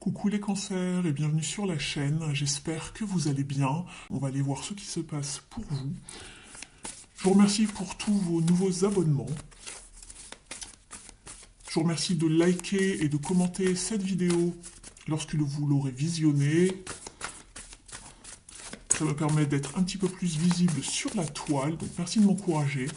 Coucou les cancers et bienvenue sur la chaîne, j'espère que vous allez bien. On va aller voir ce qui se passe pour vous. Je vous remercie pour tous vos nouveaux abonnements. Je vous remercie de liker et de commenter cette vidéo lorsque vous l'aurez visionnée. Ça me permet d'être un petit peu plus visible sur la toile, donc merci de m'encourager.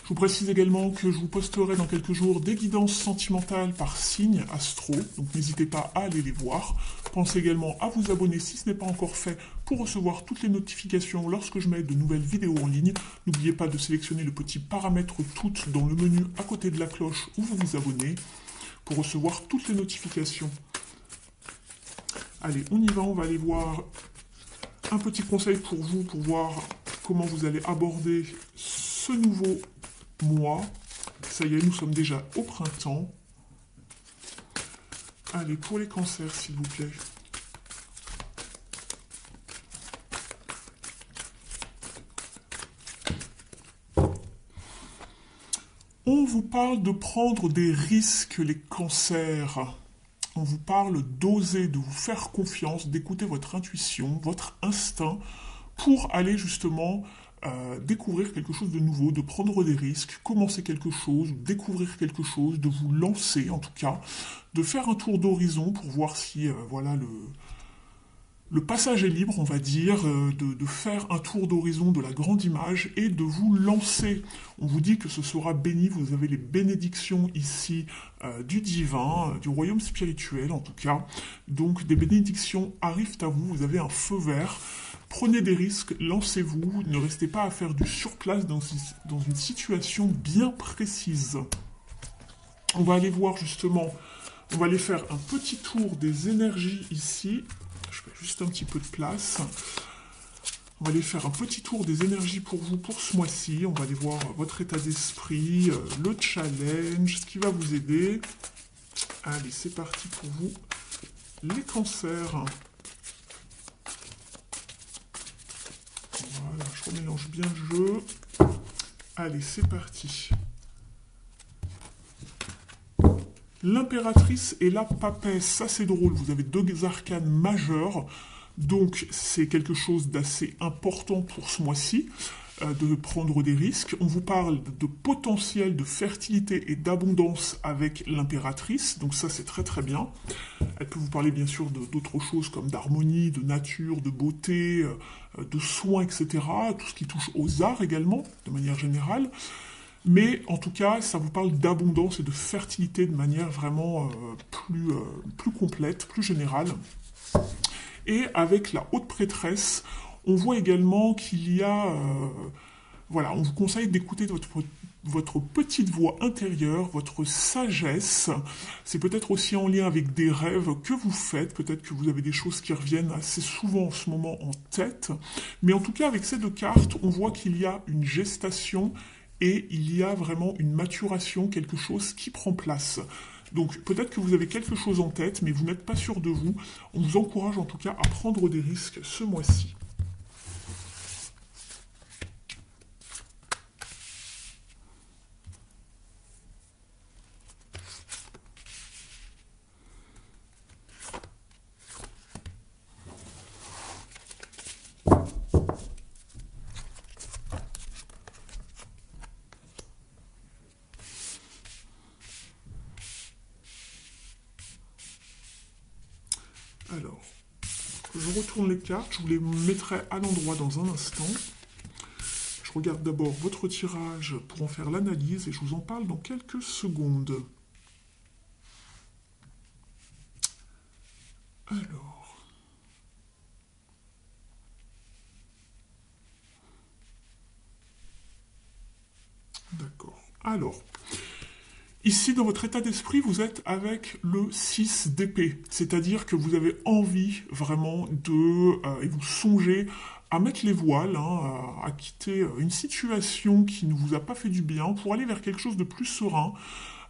Je vous précise également que je vous posterai dans quelques jours des guidances sentimentales par signe astro, donc n'hésitez pas à aller les voir. Pensez également à vous abonner si ce n'est pas encore fait pour recevoir toutes les notifications lorsque je mets de nouvelles vidéos en ligne. N'oubliez pas de sélectionner le petit paramètre toutes dans le menu à côté de la cloche où vous vous abonnez pour recevoir toutes les notifications. Allez, on y va, on va aller voir un petit conseil pour vous, pour voir comment vous allez aborder ce nouveau mois. Ça y est, nous sommes déjà au printemps. Allez, pour les cancers, s'il vous plaît. On vous parle de prendre des risques, les cancers. On vous parle d'oser, de vous faire confiance, d'écouter votre intuition, votre instinct, pour aller justement découvrir quelque chose de nouveau, de prendre des risques, commencer quelque chose, découvrir quelque chose, de vous lancer en tout cas, de faire un tour d'horizon pour voir si voilà le passage est libre, on va dire, de faire un tour d'horizon de la grande image et de vous lancer. On vous dit que ce sera béni, vous avez les bénédictions ici du divin, du royaume spirituel en tout cas. Donc des bénédictions arrivent à vous, vous avez un feu vert. Prenez des risques, lancez-vous, ne restez pas à faire du surplace dans une situation bien précise. On va aller voir justement, on va aller faire un petit tour des énergies ici. Je fais juste un petit peu de place. On va aller faire un petit tour des énergies pour vous pour ce mois-ci. On va aller voir votre état d'esprit, le challenge, ce qui va vous aider. Allez, c'est parti pour vous, les cancers. Voilà, je remélange bien le jeu. Allez, c'est parti. L'impératrice et la papesse, ça c'est drôle, vous avez deux arcanes majeures, donc c'est quelque chose d'assez important pour ce mois-ci, de prendre des risques. On vous parle de potentiel de fertilité et d'abondance avec l'impératrice, donc ça c'est très très bien. Elle peut vous parler bien sûr d'autres choses comme d'harmonie, de nature, de beauté, de soins, etc. Tout ce qui touche aux arts également, de manière générale. Mais en tout cas, ça vous parle d'abondance et de fertilité de manière vraiment plus complète, plus générale. Et avec la haute prêtresse, on voit également qu'il y a... voilà, on vous conseille d'écouter votre petite voix intérieure, votre sagesse. C'est peut-être aussi en lien avec des rêves que vous faites. Peut-être que vous avez des choses qui reviennent assez souvent en ce moment en tête. Mais en tout cas, avec ces deux cartes, on voit qu'il y a une gestation et il y a vraiment une maturation, quelque chose qui prend place. Donc peut-être que vous avez quelque chose en tête, mais vous n'êtes pas sûr de vous. On vous encourage en tout cas à prendre des risques ce mois-ci. Alors, je retourne les cartes, je vous les mettrai à l'endroit dans un instant. Je regarde d'abord votre tirage pour en faire l'analyse et je vous en parle dans quelques secondes. Alors... D'accord. Alors... Ici, dans votre état d'esprit, vous êtes avec le 6 d'épée. C'est-à-dire que vous avez envie vraiment et vous songez à mettre les voiles, à quitter une situation qui ne vous a pas fait du bien pour aller vers quelque chose de plus serein,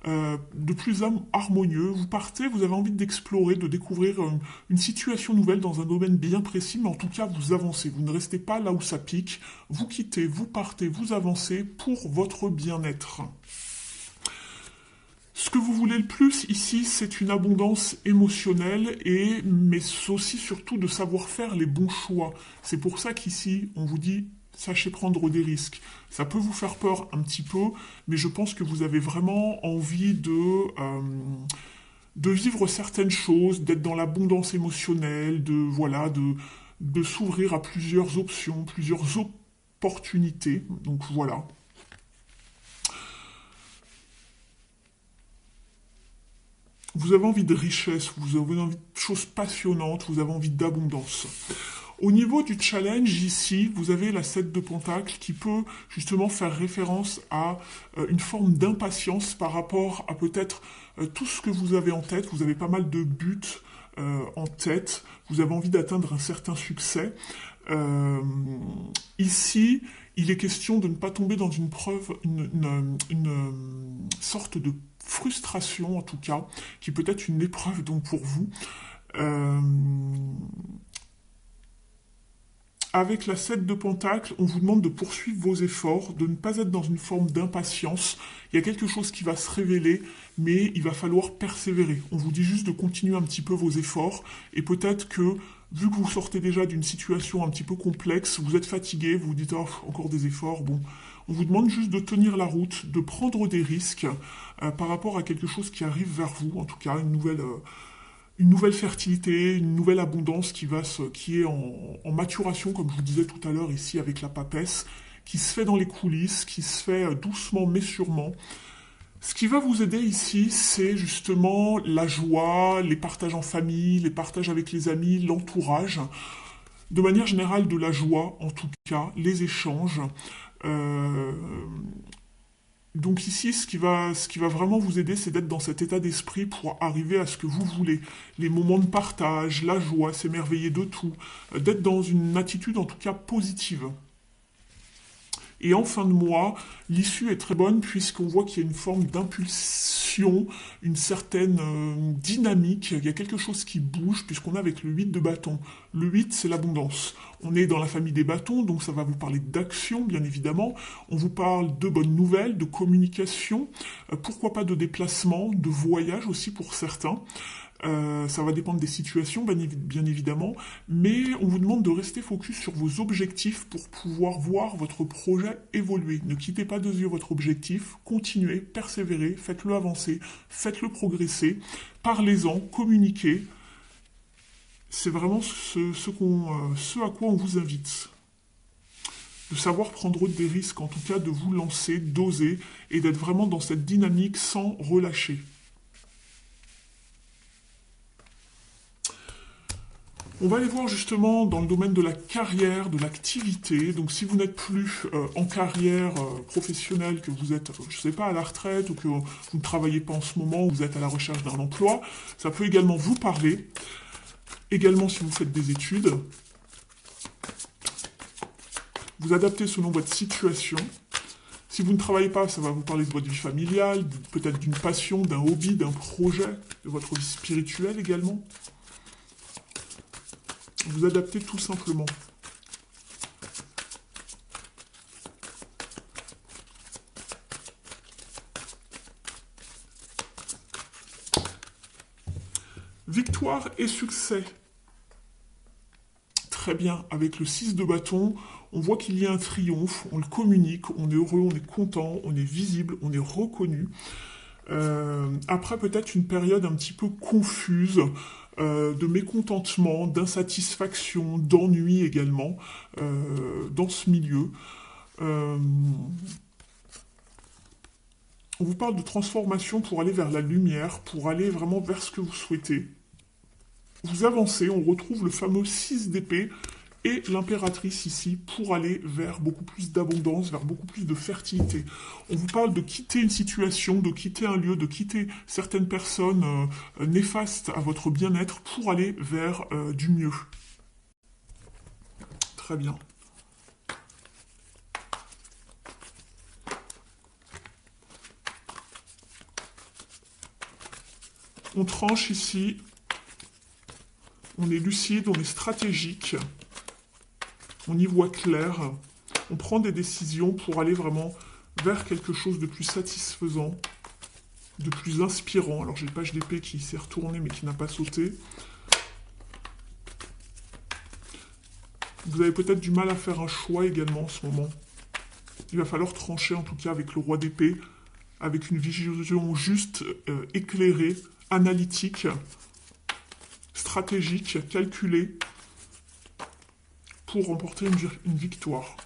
de plus harmonieux. Vous partez, vous avez envie d'explorer, de découvrir une situation nouvelle dans un domaine bien précis, mais en tout cas, vous avancez. Vous ne restez pas là où ça pique. Vous quittez, vous partez, vous avancez pour votre bien-être. Ce que vous voulez le plus ici, c'est une abondance émotionnelle, mais c'est aussi surtout de savoir faire les bons choix. C'est pour ça qu'ici, on vous dit, sachez prendre des risques. Ça peut vous faire peur un petit peu, mais je pense que vous avez vraiment envie de vivre certaines choses, d'être dans l'abondance émotionnelle, de s'ouvrir à plusieurs options, plusieurs opportunités. Donc voilà. Vous avez envie de richesse, vous avez envie de choses passionnantes, vous avez envie d'abondance. Au niveau du challenge, ici, vous avez la 7 de Pentacle qui peut justement faire référence à une forme d'impatience par rapport à peut-être tout ce que vous avez en tête. Vous avez pas mal de buts en tête, vous avez envie d'atteindre un certain succès. Euh, Ici, il est question de ne pas tomber dans une preuve, une sorte de frustration en tout cas, qui peut être une épreuve donc pour vous. Euh, Avec la 7 de Pentacle, on vous demande de poursuivre vos efforts, de ne pas être dans une forme d'impatience. Il y a quelque chose qui va se révéler, mais il va falloir persévérer. On vous dit juste de continuer un petit peu vos efforts, et peut-être que, vu que vous sortez déjà d'une situation un petit peu complexe, vous êtes fatigué, vous vous dites oh, encore des efforts, bon. On vous demande juste de tenir la route, de prendre des risques par rapport à quelque chose qui arrive vers vous, en tout cas une nouvelle fertilité, une nouvelle abondance qui est en maturation, comme je vous disais tout à l'heure ici avec la papesse, qui se fait dans les coulisses, qui se fait doucement mais sûrement. Ce qui va vous aider ici, c'est justement la joie, les partages en famille, les partages avec les amis, l'entourage. De manière générale, de la joie, en tout cas, les échanges. Euh, donc ici, ce qui va vraiment vous aider, c'est d'être dans cet état d'esprit pour arriver à ce que vous voulez. Les moments de partage, la joie, s'émerveiller de tout, d'être dans une attitude en tout cas positive. Et en fin de mois, l'issue est très bonne puisqu'on voit qu'il y a une forme d'impulsion, une certaine dynamique, il y a quelque chose qui bouge puisqu'on est avec le 8 de bâton. Le 8, c'est l'abondance. On est dans la famille des bâtons, donc ça va vous parler d'action, bien évidemment. On vous parle de bonnes nouvelles, de communication, pourquoi pas de déplacement, de voyage aussi pour certains. Ça va dépendre des situations, bien évidemment, mais on vous demande de rester focus sur vos objectifs pour pouvoir voir votre projet évoluer. Ne quittez pas de yeux votre objectif, continuez, persévérez, faites-le avancer, faites-le progresser, parlez-en, communiquez. C'est vraiment ce à quoi on vous invite. De savoir prendre des risques, en tout cas de vous lancer, d'oser, et d'être vraiment dans cette dynamique sans relâcher. On va aller voir justement dans le domaine de la carrière, de l'activité. Donc si vous n'êtes plus en carrière professionnelle, que vous êtes, je ne sais pas, à la retraite ou que vous ne travaillez pas en ce moment, ou vous êtes à la recherche d'un emploi, ça peut également vous parler. Également si vous faites des études. Vous adaptez selon votre situation. Si vous ne travaillez pas, ça va vous parler de votre vie familiale, peut-être d'une passion, d'un hobby, d'un projet, de votre vie spirituelle également. Vous adaptez tout simplement. Victoire et succès. Très bien, avec le 6 de bâton, on voit qu'il y a un triomphe, on le communique, on est heureux, on est content, on est visible, on est reconnu. Après peut-être une période un petit peu confuse, de mécontentement, d'insatisfaction, d'ennui également dans ce milieu. On vous parle de transformation pour aller vers la lumière, pour aller vraiment vers ce que vous souhaitez. Vous avancez, on retrouve le fameux 6 d'épée et l'impératrice ici pour aller vers beaucoup plus d'abondance, vers beaucoup plus de fertilité. On vous parle de quitter une situation, de quitter un lieu, de quitter certaines personnes néfastes à votre bien-être pour aller vers du mieux. Très bien. On tranche ici. On est lucide, on est stratégique. On y voit clair. On prend des décisions pour aller vraiment vers quelque chose de plus satisfaisant. de plus inspirant. Alors j'ai le page d'épée qui s'est retourné mais qui n'a pas sauté. Vous avez peut-être du mal à faire un choix également en ce moment. Il va falloir trancher en tout cas avec le roi d'épée, avec une vision juste, éclairée, analytique, stratégique, calculée, pour remporter une victoire.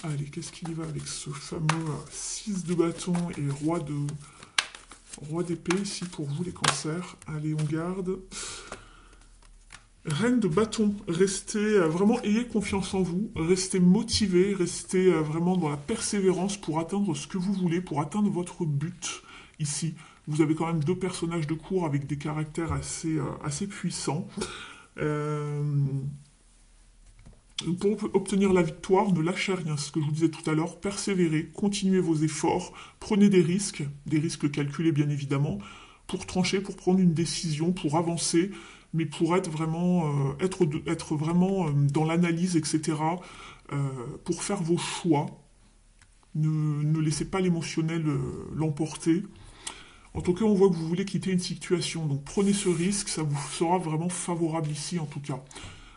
Allez, qu'est-ce qu'il y va avec ce fameux 6 de bâton et roi d'épée ici pour vous les cancers. Allez, on garde. Reine de bâton, restez vraiment, ayez confiance en vous, restez motivé, restez vraiment dans la persévérance pour atteindre ce que vous voulez, pour atteindre votre but ici. Vous avez quand même 2 personnages de cour avec des caractères assez puissants. Pour obtenir la victoire, ne lâchez rien, c'est ce que je vous disais tout à l'heure, persévérez, continuez vos efforts, prenez des risques calculés bien évidemment, pour trancher, pour prendre une décision, pour avancer, mais pour être vraiment, être vraiment dans l'analyse, etc., pour faire vos choix. Ne laissez pas l'émotionnel l'emporter. En tout cas, on voit que vous voulez quitter une situation, donc prenez ce risque, ça vous sera vraiment favorable ici en tout cas.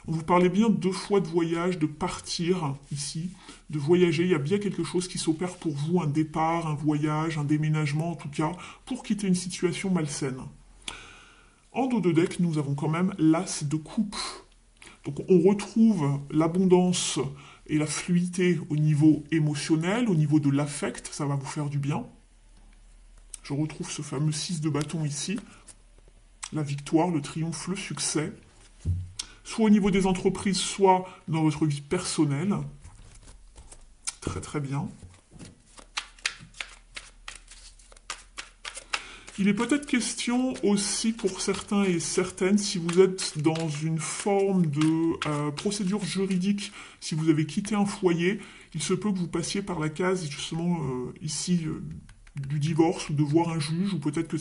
On vous parlait bien 2 fois de voyage, de partir ici, de voyager. Il y a bien quelque chose qui s'opère pour vous, un départ, un voyage, un déménagement en tout cas, pour quitter une situation malsaine. En dos de deck, nous avons quand même l'as de coupe. Donc on retrouve l'abondance et la fluidité au niveau émotionnel, au niveau de l'affect, ça va vous faire du bien. Je retrouve ce fameux 6 de bâton ici, la victoire, le triomphe, le succès. Soit au niveau des entreprises, soit dans votre vie personnelle. Très très bien. Il est peut-être question aussi pour certains et certaines, si vous êtes dans une forme de procédure juridique, si vous avez quitté un foyer, il se peut que vous passiez par la case justement ici du divorce ou de voir un juge, ou peut-être que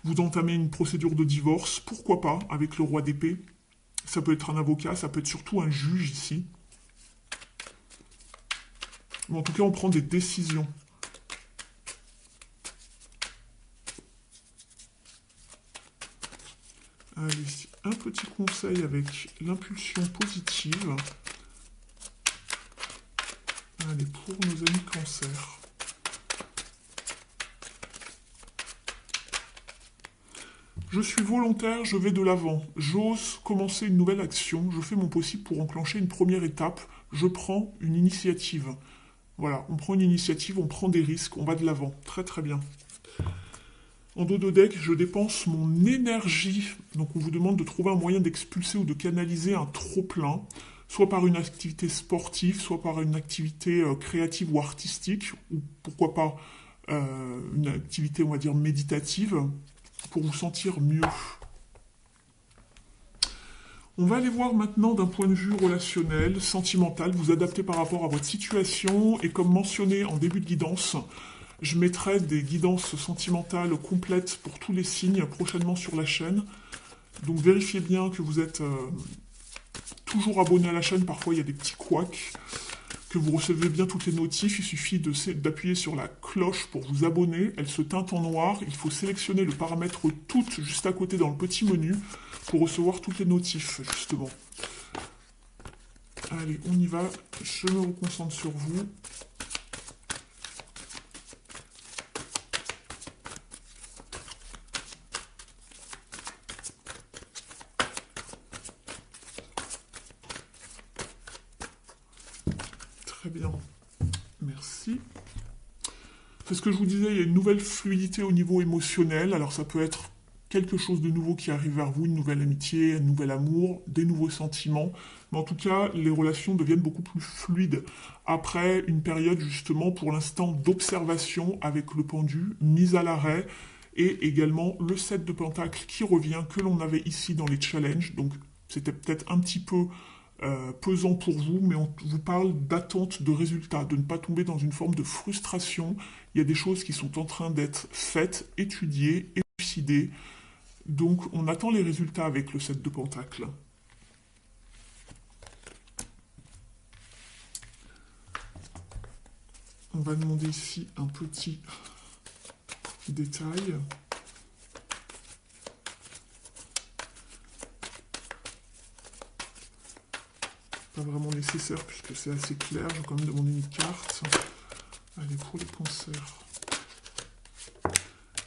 vous entamez une procédure de divorce, pourquoi pas, avec le roi d'épée. Ça peut être un avocat, ça peut être surtout un juge ici. Mais en tout cas, on prend des décisions. Allez, un petit conseil avec l'impulsion positive. Allez, pour nos amis cancer. Je suis volontaire, je vais de l'avant. J'ose commencer une nouvelle action. Je fais mon possible pour enclencher une première étape. Je prends une initiative. Voilà, on prend une initiative, on prend des risques, on va de l'avant. Très très bien. En dos de deck, je dépense mon énergie. Donc on vous demande de trouver un moyen d'expulser ou de canaliser un trop-plein, soit par une activité sportive, soit par une activité créative ou artistique, ou pourquoi pas une activité, on va dire, méditative, pour vous sentir mieux. On va aller voir maintenant d'un point de vue relationnel, sentimental, vous adapter par rapport à votre situation, et comme mentionné en début de guidance, je mettrai des guidances sentimentales complètes pour tous les signes prochainement sur la chaîne. Donc vérifiez bien que vous êtes toujours abonné à la chaîne, parfois il y a des petits couacs, que vous recevez bien toutes les notifs, il suffit d'appuyer sur la cloche pour vous abonner, elle se teinte en noir, il faut sélectionner le paramètre toutes juste à côté dans le petit menu pour recevoir toutes les notifs justement. Allez, on y va, je me reconcentre sur vous. Très bien, merci. C'est ce que je vous disais, il y a une nouvelle fluidité au niveau émotionnel. Alors ça peut être quelque chose de nouveau qui arrive vers vous, une nouvelle amitié, un nouvel amour, des nouveaux sentiments. Mais en tout cas, les relations deviennent beaucoup plus fluides. Après une période justement pour l'instant d'observation avec le pendu, mise à l'arrêt, et également le 7 de Pentacle qui revient, que l'on avait ici dans les challenges. Donc c'était peut-être un petit peu pesant pour vous, mais on vous parle d'attente de résultats, de ne pas tomber dans une forme de frustration. Il y a des choses qui sont en train d'être faites, étudiées, élucidées. Donc on attend les résultats avec le 7 de Pentacle. On va demander ici un petit détail. Pas vraiment nécessaire puisque c'est assez clair. Je vais quand même demander une carte. Allez, pour les cancers.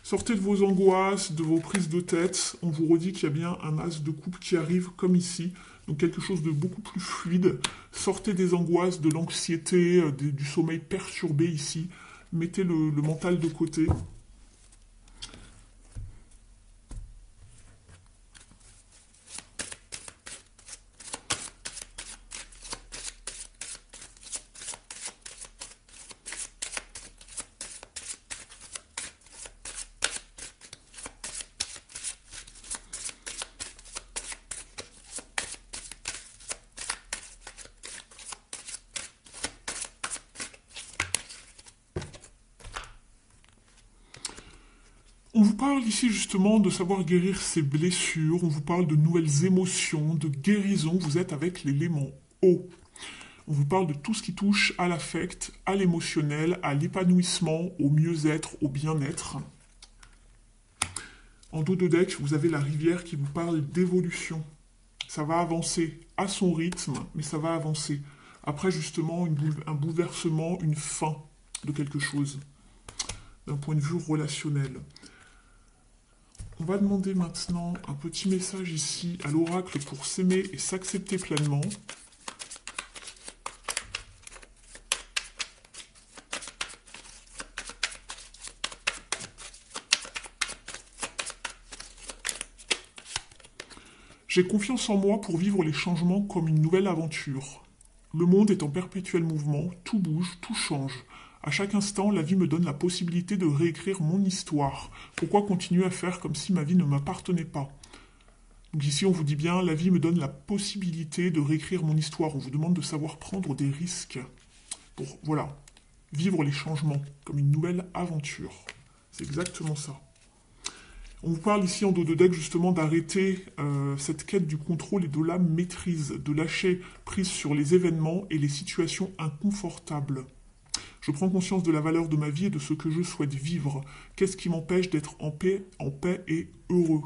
Sortez de vos angoisses, de vos prises de tête. On vous redit qu'il y a bien un as de coupe qui arrive comme ici. Donc quelque chose de beaucoup plus fluide. Sortez des angoisses, de l'anxiété, du sommeil perturbé ici. Mettez le mental de côté. On vous parle ici justement de savoir guérir ses blessures, on vous parle de nouvelles émotions, de guérison, vous êtes avec l'élément eau. On vous parle de tout ce qui touche à l'affect, à l'émotionnel, à l'épanouissement, au mieux-être, au bien-être. En dos de deck, vous avez la rivière qui vous parle d'évolution. Ça va avancer à son rythme, mais ça va avancer. Après justement un bouleversement, une fin de quelque chose, d'un point de vue relationnel. On va demander maintenant un petit message ici à l'oracle pour s'aimer et s'accepter pleinement. J'ai confiance en moi pour vivre les changements comme une nouvelle aventure. Le monde est en perpétuel mouvement, tout bouge, tout change. À chaque instant, la vie me donne la possibilité de réécrire mon histoire. Pourquoi continuer à faire comme si ma vie ne m'appartenait pas? Donc ici, on vous dit bien, la vie me donne la possibilité de réécrire mon histoire. On vous demande de savoir prendre des risques pour, voilà, vivre les changements comme une nouvelle aventure. C'est exactement ça. On vous parle ici en dos de deck justement d'arrêter cette quête du contrôle et de la maîtrise, de lâcher prise sur les événements et les situations inconfortables. Je prends conscience de la valeur de ma vie et de ce que je souhaite vivre. Qu'est-ce qui m'empêche d'être en paix et heureux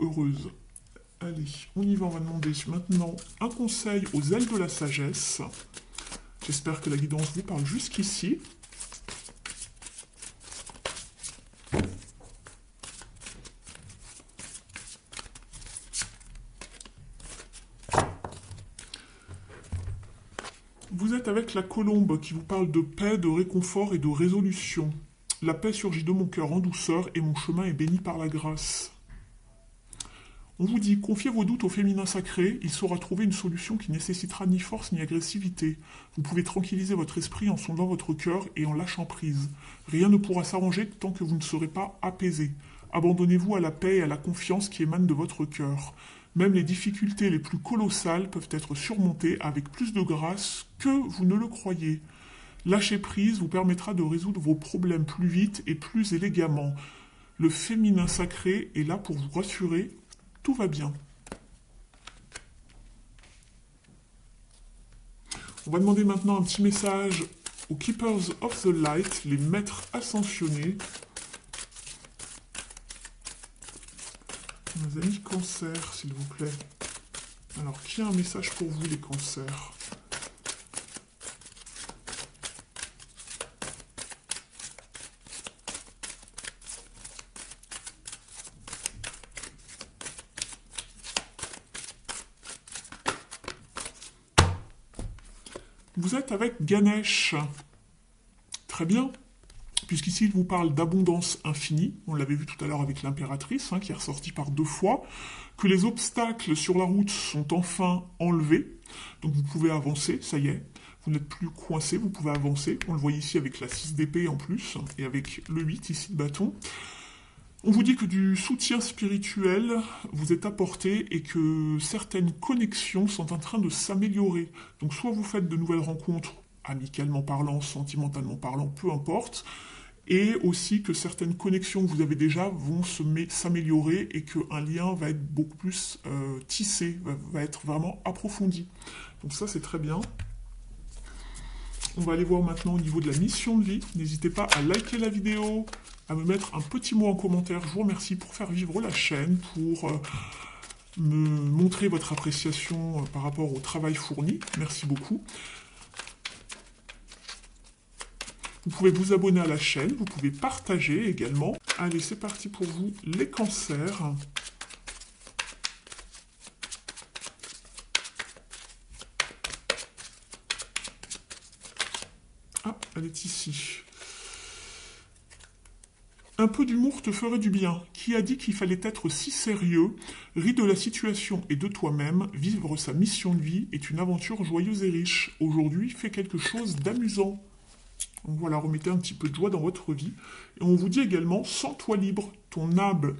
ou heureuse? Allez, on y va, on va demander maintenant un conseil aux ailes de la sagesse. J'espère que la guidance vous parle jusqu'ici. Vous êtes avec la colombe qui vous parle de paix, de réconfort et de résolution. La paix surgit de mon cœur en douceur et mon chemin est béni par la grâce. On vous dit, confiez vos doutes au féminin sacré, il saura trouver une solution qui nécessitera ni force ni agressivité. Vous pouvez tranquilliser votre esprit en sondant votre cœur et en lâchant prise. Rien ne pourra s'arranger tant que vous ne serez pas apaisé. Abandonnez-vous à la paix et à la confiance qui émanent de votre cœur. Même les difficultés les plus colossales peuvent être surmontées avec plus de grâce que vous ne le croyez. Lâcher prise vous permettra de résoudre vos problèmes plus vite et plus élégamment. Le féminin sacré est là pour vous rassurer. Tout va bien. On va demander maintenant un petit message aux Keepers of the Light, les maîtres ascensionnés. Mes amis cancers, s'il vous plaît. Alors, qui a un message pour vous, les cancers? Vous êtes avec Ganesh. Très bien. Puisqu'ici, il vous parle d'abondance infinie. On l'avait vu tout à l'heure avec l'impératrice, qui est ressortie par 2 fois. Que les obstacles sur la route sont enfin enlevés. Donc vous pouvez avancer, ça y est. Vous n'êtes plus coincé, vous pouvez avancer. On le voit ici avec la 6 d'épée en plus. Et avec le 8 ici de bâton. On vous dit que du soutien spirituel vous est apporté et que certaines connexions sont en train de s'améliorer. Donc soit vous faites de nouvelles rencontres, amicalement parlant, sentimentalement parlant, peu importe, et aussi que certaines connexions que vous avez déjà vont s'améliorer et qu'un lien va être beaucoup plus tissé, va être vraiment approfondi. Donc ça c'est très bien. On va aller voir maintenant au niveau de la mission de vie. N'hésitez pas à liker la vidéo, à me mettre un petit mot en commentaire. Je vous remercie pour faire vivre la chaîne, pour me montrer votre appréciation par rapport au travail fourni. Merci beaucoup. Vous pouvez vous abonner à la chaîne, vous pouvez partager également. Allez, c'est parti pour vous, les cancers. Ah, elle est ici. Un peu d'humour te ferait du bien. Qui a dit qu'il fallait être si sérieux? Ris de la situation et de toi-même. Vivre sa mission de vie est une aventure joyeuse et riche. Aujourd'hui, fais quelque chose d'amusant. Donc voilà, remettez un petit peu de joie dans votre vie. Et on vous dit également, sens-toi libre. Ton âme,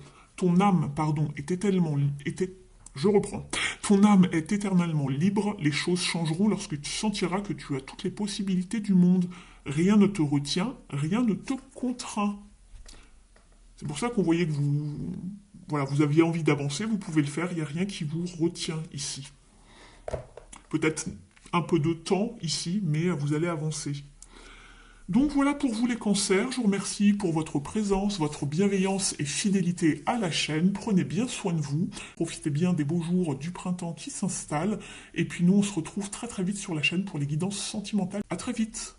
je reprends. Ton âme est éternellement libre. Les choses changeront lorsque tu sentiras que tu as toutes les possibilités du monde. Rien ne te retient, rien ne te contraint. C'est pour ça qu'on voyait que vous aviez envie d'avancer, vous pouvez le faire, il n'y a rien qui vous retient ici. Peut-être un peu de temps ici, mais vous allez avancer. Donc voilà pour vous les cancers, je vous remercie pour votre présence, votre bienveillance et fidélité à la chaîne. Prenez bien soin de vous, profitez bien des beaux jours du printemps qui s'installent. Et puis nous on se retrouve très très vite sur la chaîne pour les guidances sentimentales. À très vite.